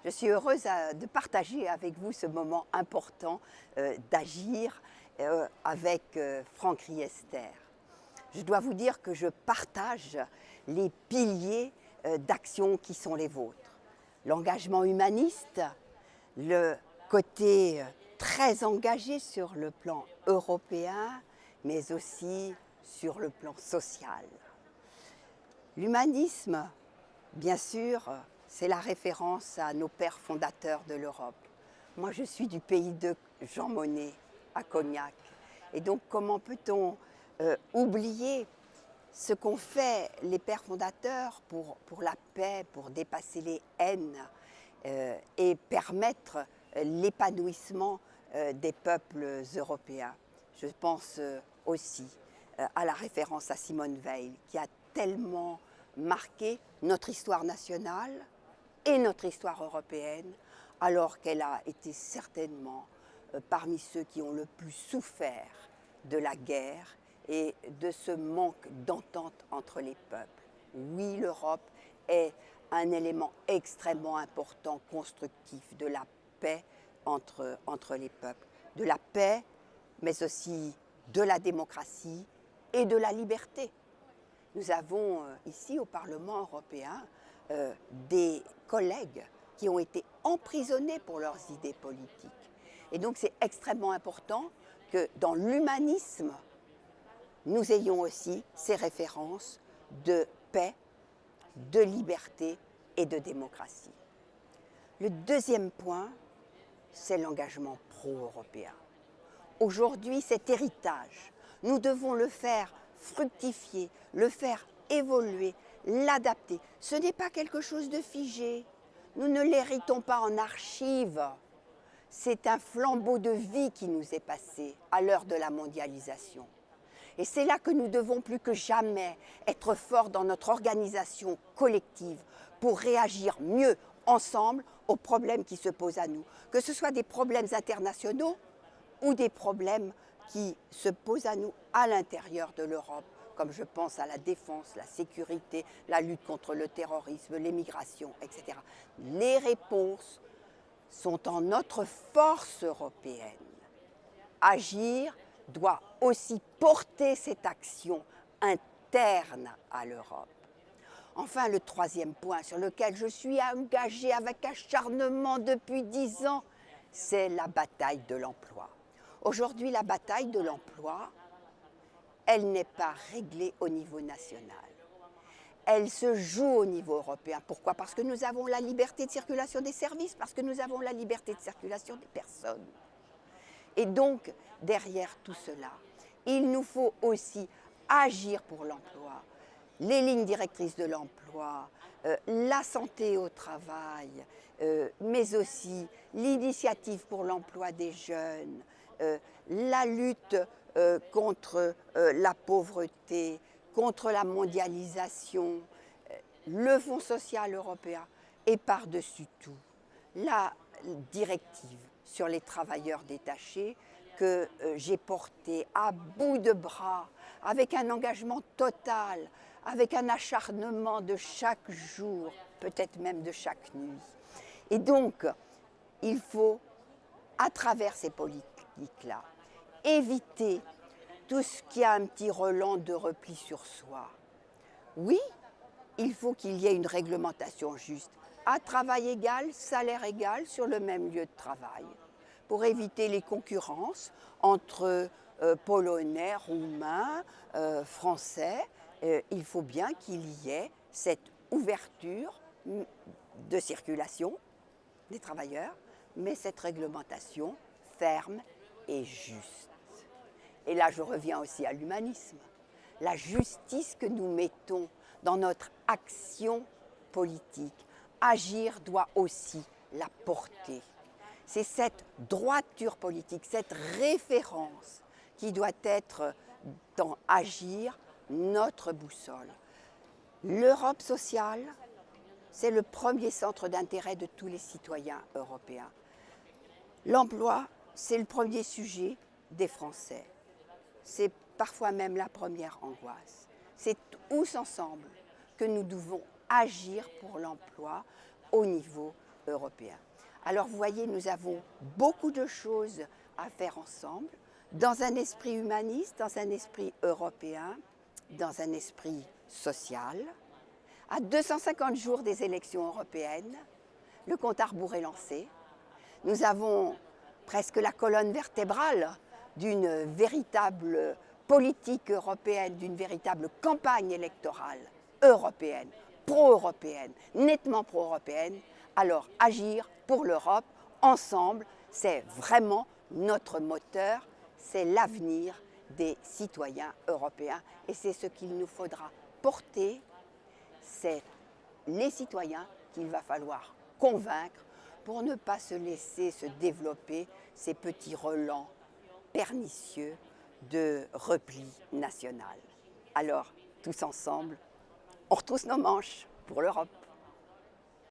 Je suis heureuse de partager avec vous ce moment important d'agir avec Franck Riester. Je dois vous dire que je partage les piliers d'action qui sont les vôtres. L'engagement humaniste, le côté très engagé sur le plan européen, mais aussi sur le plan social. L'humanisme, bien sûr, c'est la référence à nos pères fondateurs de l'Europe. Moi, je suis du pays de Jean Monnet, à Cognac. Et donc, comment peut-on oublier ce qu'ont fait les pères fondateurs pour la paix, pour dépasser les haines et permettre l'épanouissement des peuples européens. Je pense aussi à la référence à Simone Veil, qui a tellement marqué notre histoire nationale et notre histoire européenne, alors qu'elle a été certainement parmi ceux qui ont le plus souffert de la guerre et de ce manque d'entente entre les peuples. Oui, l'Europe est un élément extrêmement important, constructif de la paix entre les peuples. De la paix, mais aussi de la démocratie et de la liberté. Nous avons ici au Parlement européen des collègues qui ont été emprisonnés pour leurs idées politiques. Et donc c'est extrêmement important que dans l'humanisme, nous ayons aussi ces références de paix, de liberté et de démocratie. Le deuxième point, c'est l'engagement pro-européen. Aujourd'hui, cet héritage, nous devons le faire fructifier, le faire évoluer, l'adapter. Ce n'est pas quelque chose de figé. Nous ne l'héritons pas en archives. C'est un flambeau de vie qui nous est passé à l'heure de la mondialisation. Et c'est là que nous devons plus que jamais être forts dans notre organisation collective pour réagir mieux ensemble aux problèmes qui se posent à nous. Que ce soit des problèmes internationaux ou des problèmes qui se posent à nous à l'intérieur de l'Europe, comme je pense à la défense, la sécurité, la lutte contre le terrorisme, l'émigration, etc. Les réponses sont en notre force européenne. Agir doit aussi porter cette action interne à l'Europe. Enfin, le troisième point sur lequel je suis engagée avec acharnement depuis 10 ans, c'est la bataille de l'emploi. Aujourd'hui, la bataille de l'emploi, elle n'est pas réglée au niveau national. Elle se joue au niveau européen. Pourquoi? Parce que nous avons la liberté de circulation des services, parce que nous avons la liberté de circulation des personnes. Et donc, derrière tout cela, il nous faut aussi agir pour l'emploi. Les lignes directrices de l'emploi, la santé au travail, mais aussi l'initiative pour l'emploi des jeunes, la lutte contre la pauvreté, contre la mondialisation, le Fonds social européen et par-dessus tout, la directive sur les travailleurs détachés que j'ai portée à bout de bras, avec un engagement total, avec un acharnement de chaque jour, peut-être même de chaque nuit. Et donc, il faut, à travers ces politiques-là, éviter tout ce qui a un petit relent de repli sur soi. Oui, il faut qu'il y ait une réglementation juste, à travail égal, salaire égal, sur le même lieu de travail, pour éviter les concurrences entre Polonais, Roumains, Français. Il faut bien qu'il y ait cette ouverture de circulation des travailleurs, mais cette réglementation ferme et juste. Et là, je reviens aussi à l'humanisme. La justice que nous mettons dans notre action politique, agir doit aussi la porter. C'est cette droiture politique, cette référence qui doit être dans agir notre boussole. L'Europe sociale, c'est le premier centre d'intérêt de tous les citoyens européens. L'emploi, c'est le premier sujet des Français. C'est parfois même la première angoisse. C'est tous ensemble que nous devons agir pour l'emploi au niveau européen. Alors vous voyez, nous avons beaucoup de choses à faire ensemble, dans un esprit humaniste, dans un esprit européen, dans un esprit social. À 250 jours des élections européennes, le compte à rebours est lancé. Nous avons presque la colonne vertébrale d'une véritable politique européenne, d'une véritable campagne électorale européenne, pro-européenne, nettement pro-européenne. Alors agir pour l'Europe, ensemble, c'est vraiment notre moteur, c'est l'avenir des citoyens européens et c'est ce qu'il nous faudra porter, c'est les citoyens qu'il va falloir convaincre pour ne pas se laisser se développer ces petits relents pernicieux de repli national. Alors, tous ensemble, on retrousse nos manches pour l'Europe.